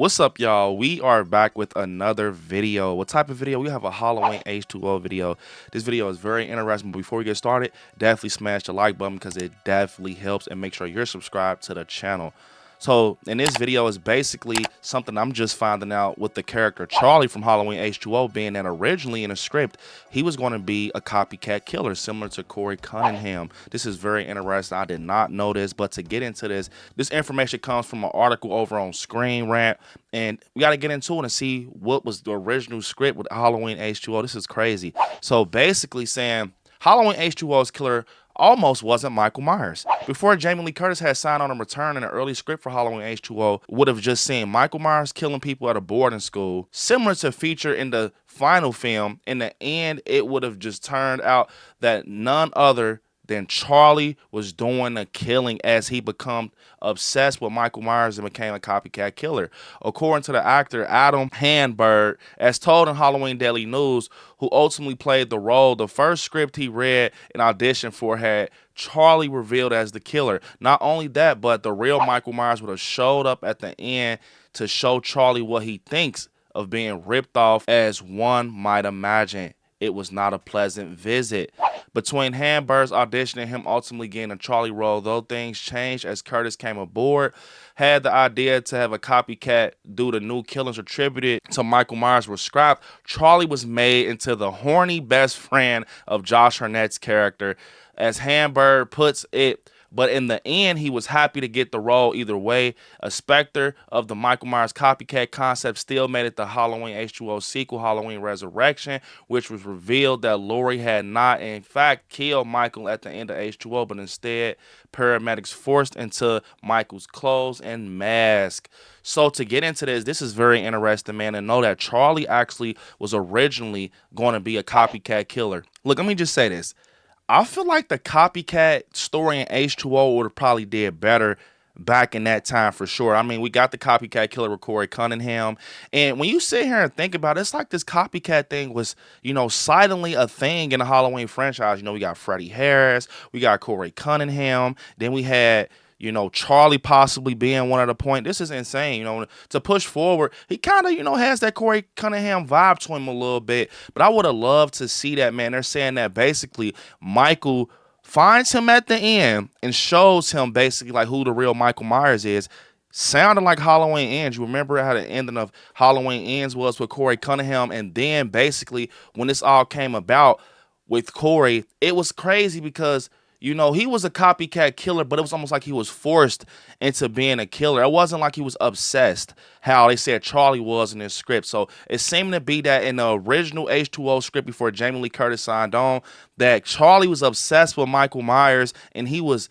What's up, y'all? We are back with another video. What type of video? We have a Halloween H2O video. This video is very interesting, but before we get started, definitely smash the like button because it definitely helps, and make sure you're subscribed to the channel. So in this video is basically something I'm just finding out with the character Charlie from Halloween H2O, being that originally in the script he was going to be a copycat killer similar to Corey Cunningham. This is very interesting. I did not know this, but to get into this information comes from an article over on Screen Rant, and we got to get into it and see what was the original script with Halloween H2O. This is crazy. So basically saying Halloween H2O's killer almost wasn't Michael Myers. Before Jamie Lee Curtis had signed on a return, in an early script for Halloween H2O would have just seen Michael Myers killing people at a boarding school, similar to feature in the final film. In the end, it would have just turned out that none other than Charlie was doing the killing, as he became obsessed with Michael Myers and became a copycat killer. According to the actor Adam Handberg, as told in Halloween Daily News, who ultimately played the role, the first script he read and auditioned for had Charlie revealed as the killer. Not only that, but the real Michael Myers would have showed up at the end to show Charlie what he thinks of being ripped off. As one might imagine, it was not a pleasant visit. Between Handberg's audition and him ultimately getting a Charlie role, though things changed as Curtis came aboard, had the idea to have a copycat due to new killings attributed to Michael Myers were scrapped. Charlie was made into the horny best friend of Josh Hartnett's character, as Handberg puts it. But in the end, he was happy to get the role either way. A specter of the Michael Myers copycat concept still made it the Halloween H2O sequel, Halloween Resurrection, which was revealed that Laurie had not, in fact, killed Michael at the end of H2O, but instead, paramedics forced into Michael's clothes and mask. So to get into this is very interesting, man, and know that Charlie actually was originally going to be a copycat killer. Look, let me just say this. I feel like the copycat story in H2O would have probably did better back in that time for sure. I mean, we got the copycat killer with Corey Cunningham. And when you sit here and think about it, it's like this copycat thing was, silently a thing in the Halloween franchise. We got Freddie Harris, we got Corey Cunningham, then we had Charlie possibly being one at a point. This is insane, to push forward. He kind of, has that Corey Cunningham vibe to him a little bit. But I would have loved to see that, man. They're saying that basically Michael finds him at the end and shows him basically like who the real Michael Myers is. Sounded like Halloween Ends. You remember how the ending of Halloween Ends was with Corey Cunningham. And then basically when this all came about with Corey, it was crazy because he was a copycat killer, but it was almost like he was forced into being a killer. It wasn't like he was obsessed, how they said Charlie was in this script. So it seemed to be that in the original H2O script before Jamie Lee Curtis signed on, that Charlie was obsessed with Michael Myers, and he was,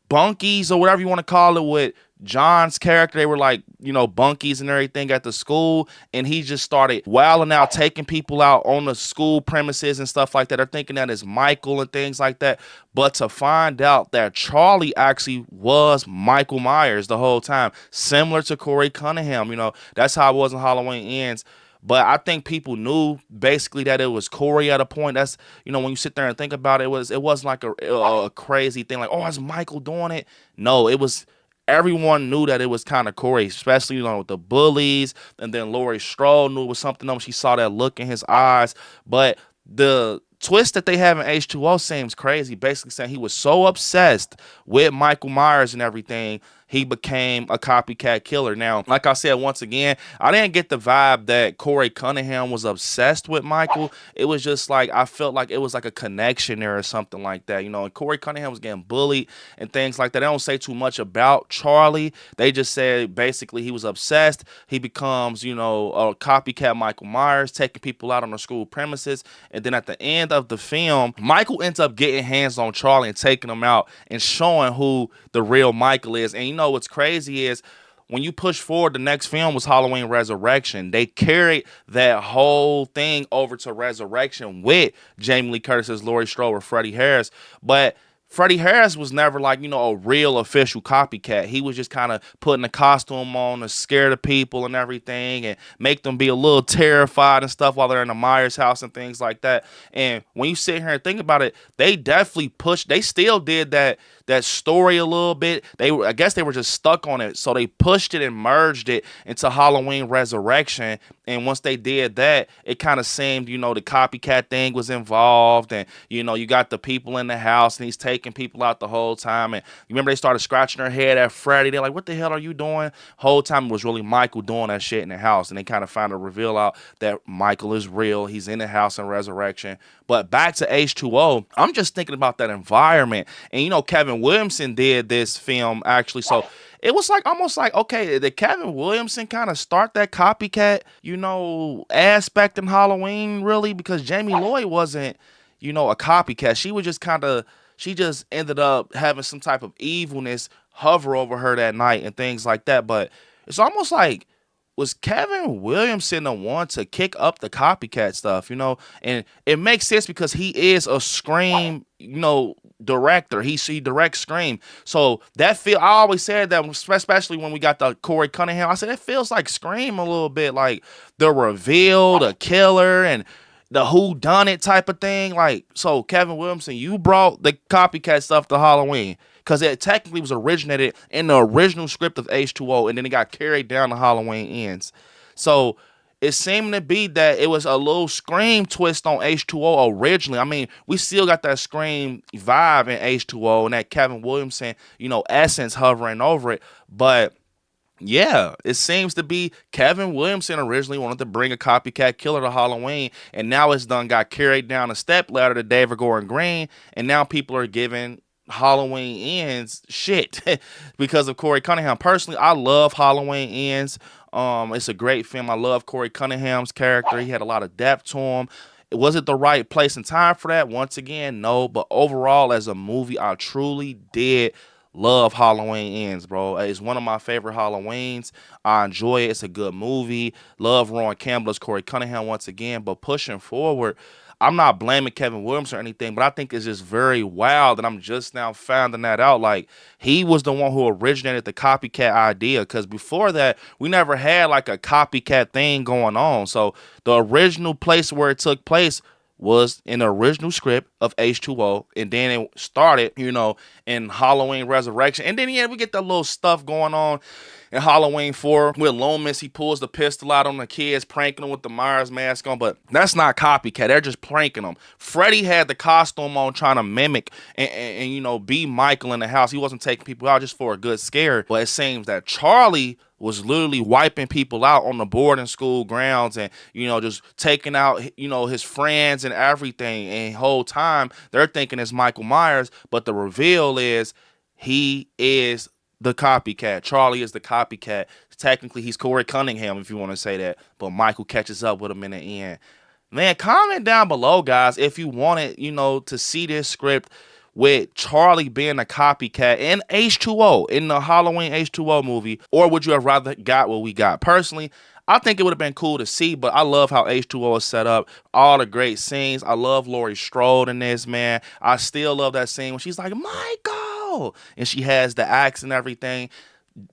bunkies or whatever you want to call it with John's character. They were like, bunkies and everything at the school, and he just started wilding out, taking people out on the school premises and stuff like that. They're thinking that it's Michael and things like that, but to find out that Charlie actually was Michael Myers the whole time, similar to Corey Cunningham. That's how it was in Halloween Ends. But I think people knew basically that it was Corey at a point. That's, when you sit there and think about it, it wasn't like a crazy thing like, oh, is Michael doing it? No, it was, everyone knew that it was kind of Corey, especially, with the bullies. And then Laurie Strode knew it was something else. She saw that look in his eyes. But the twist that they have in H2O seems crazy, basically saying he was so obsessed with Michael Myers and everything, he became a copycat killer. Now, like I said, once again, I didn't get the vibe that Corey Cunningham was obsessed with Michael. It was just like, I felt like it was like a connection there or something like that. And Corey Cunningham was getting bullied and things like that. They don't say too much about Charlie. They just said basically he was obsessed. He becomes, a copycat Michael Myers, taking people out on the school premises. And then at the end of the film, Michael ends up getting hands on Charlie and taking him out and showing who the real Michael is. And what's crazy is when you push forward, the next film was Halloween Resurrection. They carried that whole thing over to Resurrection with Jamie Lee Curtis's Laurie Strode or Freddie Harris. But Freddie Harris was never like, a real official copycat. He was just kind of putting a costume on to scare the people and everything and make them be a little terrified and stuff while they're in the Myers house and things like that. And when you sit here and think about it, they definitely pushed, they still did that that story a little bit. I guess they were just stuck on it, so they pushed it and merged it into Halloween Resurrection. And once they did that, it kind of seemed, you know, the copycat thing was involved, and you know, you got the people in the house, and he's taking people out the whole time. And you remember they started scratching their head at Freddy. They're like, "What the hell are you doing?" Whole time it was really Michael doing that shit in the house, and they kind of found a reveal out that Michael is real. He's in the house in Resurrection. But back to H2O, I'm just thinking about that environment. And you know, Kevin Williamson did this film actually, so it was like almost like, okay, did Kevin Williamson kind of start that copycat, you know, aspect in Halloween, really? Because Jamie Lloyd wasn't, you know, a copycat. She was just she just ended up having some type of evilness hover over her that night and things like that. But it's almost like, was Kevin Williamson the one to kick up the copycat stuff, you know? And it makes sense because he is a Scream, you know, director. He directs Scream. So that I always said that, especially when we got the Corey Cunningham, I said, it feels like Scream a little bit, like the reveal, the killer, and the who done it type of thing. Like, so Kevin Williamson, you brought the copycat stuff to Halloween, because it technically was originated in the original script of H2O, and then it got carried down to Halloween Ends. So it seemed to be that it was a little Scream twist on H2O originally. I mean, we still got that Scream vibe in H2O and that Kevin Williamson, you know, essence hovering over it. But yeah, it seems to be Kevin Williamson originally wanted to bring a copycat killer to Halloween, and now it's done got carried down a step ladder to David Gordon Green, and now people are giving Halloween Ends shit because of Corey Cunningham. Personally, I love Halloween Ends. It's a great film. I love Corey Cunningham's character. He had a lot of depth to him. Was it the right place and time for that? Once again, no. But overall, as a movie, I truly did love Halloween Ends, bro. It's one of my favorite Halloweens. I enjoy it. It's a good movie. Love Rowan Campbell as Corey Cunningham once again. But pushing forward, I'm not blaming Kevin Williamson or anything, but I think it's just very wild that I'm just now finding that out. Like, he was the one who originated the copycat idea, because before that, we never had like a copycat thing going on. So the original place where it took place was in the original script of H2O, and then it started, you know, in Halloween Resurrection. And then, yeah, we get that little stuff going on in Halloween 4 with Loomis. He pulls the pistol out on the kids, pranking them with the Myers mask on, but that's not copycat. They're just pranking them. Freddy had the costume on trying to mimic and you know, be Michael in the house. He wasn't taking people out just for a good scare, but it seems that Charlie was literally wiping people out on the boarding school grounds, and you know, just taking out, you know, his friends and everything. And whole time they're thinking it's Michael Myers, but the reveal is he is the copycat. Charlie is the copycat. Technically, he's Corey Cunningham, if you want to say that, but Michael catches up with him in the end. Man, comment down below, guys, if you wanted, you know, to see this script with Charlie being a copycat in H2O, in the Halloween H2O movie, or would you have rather got what we got? Personally, I think it would have been cool to see, but I love how H2O is set up. All the great scenes. I love Laurie Strode in this, man. I still love that scene when she's like, Michael! And she has the axe and everything.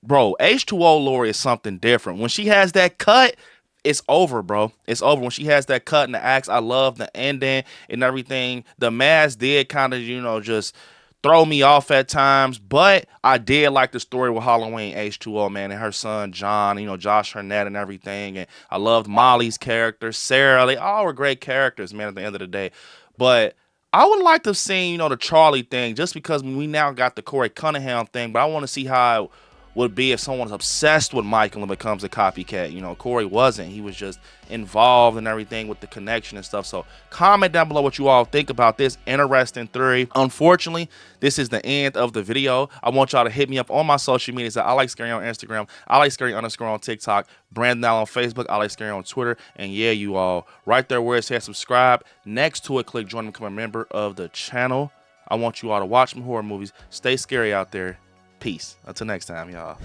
Bro, H2O Laurie is something different. When she has that cut, it's over, bro. It's over. When she has that cut and the axe, I love the ending and everything. The mask did kind of, you know, just throw me off at times, but I did like the story with Halloween H2O, man, and her son John, you know, Josh Harnett and everything. And I loved Molly's character, Sarah. They all were great characters, man, at the end of the day. But I would like to see, you know, the Charlie thing, just because we now got the Corey Cunningham thing, but I want to see how it would be if someone's obsessed with Michael and becomes a copycat. You know, Corey wasn't. He was just involved in everything with the connection and stuff. So comment down below what you all think about this interesting theory. Unfortunately, this is the end of the video. I want y'all to hit me up on my social medias at ILIKESCARY on Instagram, ILIKESCARY_ on TikTok, Brandon Allen on Facebook, ILIKESCARY on Twitter. And yeah, you all, right there where it says subscribe, next to it, click join and become a member of the channel. I want you all to watch some horror movies. Stay scary out there. Peace. Until next time, y'all.